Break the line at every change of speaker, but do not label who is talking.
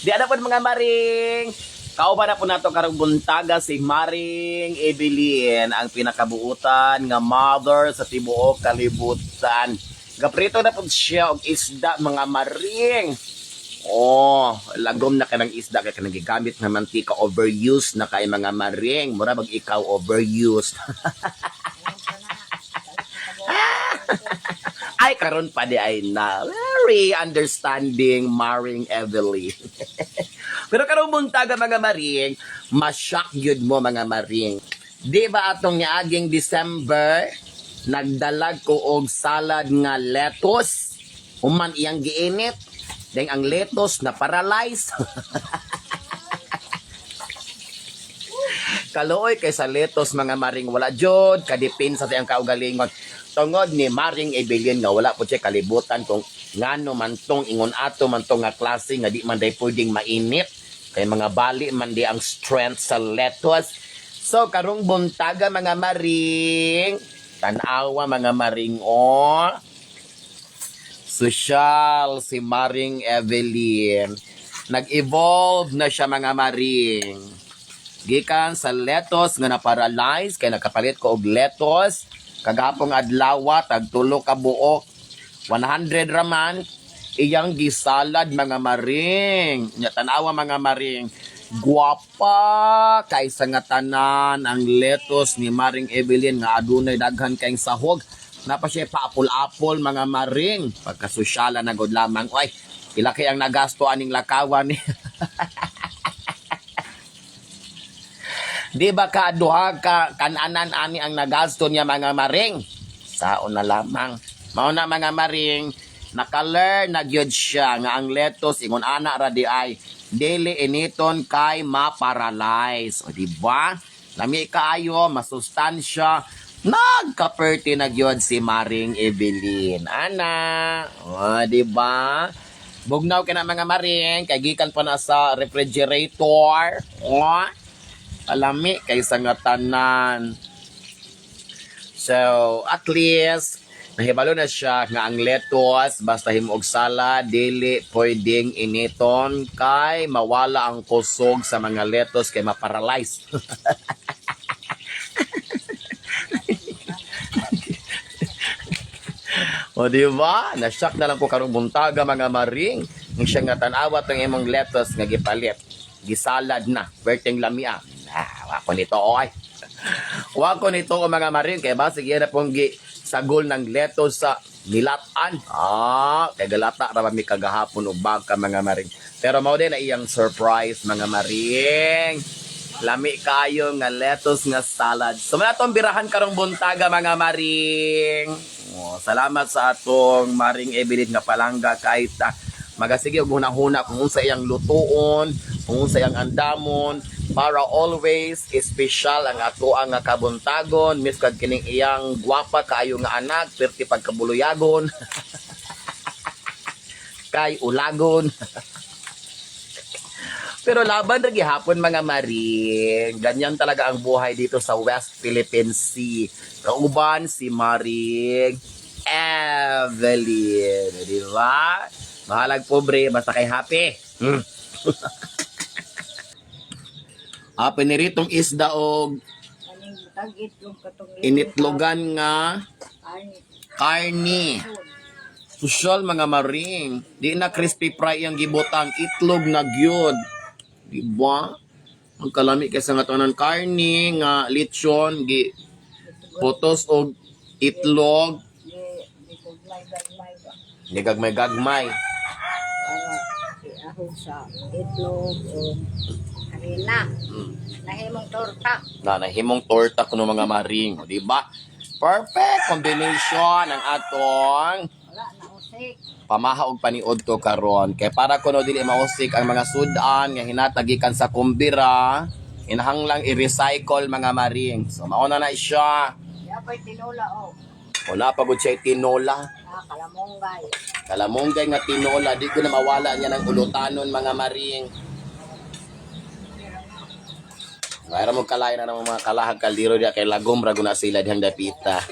Di ana po mga maring. Kauban na po nato karong buntaga si Maring Evelyn, ang pinakabuutan nga mother sa tibuok kalibutan. Gaprito na po siya og isda mga maring. Oh, lagom na kanang isda kay kanang gigamit nga mantika, overused na kay mga maring. Mura mag ikaw overused. Ay karon pa di ay na very understanding Maring Evelyn. Pero karong buntaga mga maring, ma-shock yun mo mga maring. Di ba atong niaging December, nagdalag ko og salad nga lettuce, human iyang giinit, dahil ang lettuce na paralyze. Kaluoy kay sa lettuce mga maring wala jud, kadipin sa tiyang kaugalingon. Tungod ni Maring Evelyn nga wala po siya kalibutan kung ngano man tong ingon ato man tong nga klase nga di man day pwedeng mainit. Kay mga bali man di ang strength sa lettuce. So karong buntaga mga maring, tanawa mga maring oh. Social si Maring Evelyn. Nag-evolve na siya mga maring. Gikan sa lettuce nga na-paralyze kay nakapalit ko og lettuce kagapong adlaw tagtulo ka buok 100 raman iyang gisalad mga maring. Nya tanawa mga maring, guwapa kaysa nga tanan ang lettuce ni Maring Evelyn nga adunay daghan kayong sahog. Napa siya paapol-apol mga maring. Pagkasosyalan na god lamang. Oy, pila kay ang nagasto aning lakawan ni. Di ba kaduha ka kananan ani ang nagasto niya mga maring? Saon na lamang. Mao na mga maring, naka-learn na gyud siya nga ang lettuce ingon ana ra di ay dili initon kay ma-paralyze. O di ba? Lami kaayo masustansya. Nagka-perti na gyud si Maring Evelyn. Ana, o di ba? Bugnaw kina mga maring kay gikan pa na sa refrigerator. O alami kaysa nga tanan. So, at least, nahibalo na siya nga ang lettuce, basta himuog salad, dili pwedeng initon, kay mawala ang kusog sa mga lettuce, kay maparalyze. O diba? Nasyak na lang ko karong buntaga mga maring. Ng siya nga tanawa tong imong lettuce nga gipalit. Gisalad na, perteng lamia. Wako nito oy. Wako nito o mga maring kay ba sige na pong sagol ng lettuce sa nilatan. Kay galata ra mi kagahapon og baka mga maring. Pero mao din na iyang surprise mga maring. Lami kayo nga lettuce nga salad. So man atong birahan karong buntaga mga maring. Salamat sa atong Maring Evelyn nga palangga kahit magasige og hunahuna kung unsa iyang lutuon, kung unsa iyang andamon para always special ang ato ang kabuntagon miskad kining iyang gwapa kaayo nga anak perti pagkabuluyagon. Kay ulagon. Pero laban ra gihapon mga maring. Ganyan talaga ang buhay dito sa West Philippine Sea. Kauban si Maring Evelyn. Di ba? Mahalag pobre, basta kay happy. Piniritong isda og initlogan nga karni. Social mga maring. Di na crispy fry ang gibotang itlog na gyud. Di ba? Ang kalami kaysa nga tanan karni nga lechon gi putos og itlog. Ni gagmay-gagmay.
Para iahog sa itlog o harina. Nahimong torta.
Nahimong torta kuno mga maring, di ba? Perfect combination ang atong
Wala na usik.
pamaha og paniod to karon. Kay para kuno dili mausik ang mga sudan nga hinatagikan sa kumbira, inahanglang i-recycle mga maring. So mao na siya.
Yapay tinola o.
Wala pa gud siya tinola.
Kalamonggay.
Kalamonggay nga tinola, di ko na mawala niya ng ulutanon mga maring. Mayroon mo kalay na ng mga kalahag kaldiro diya kay lagom ra guna sila dihang dapita.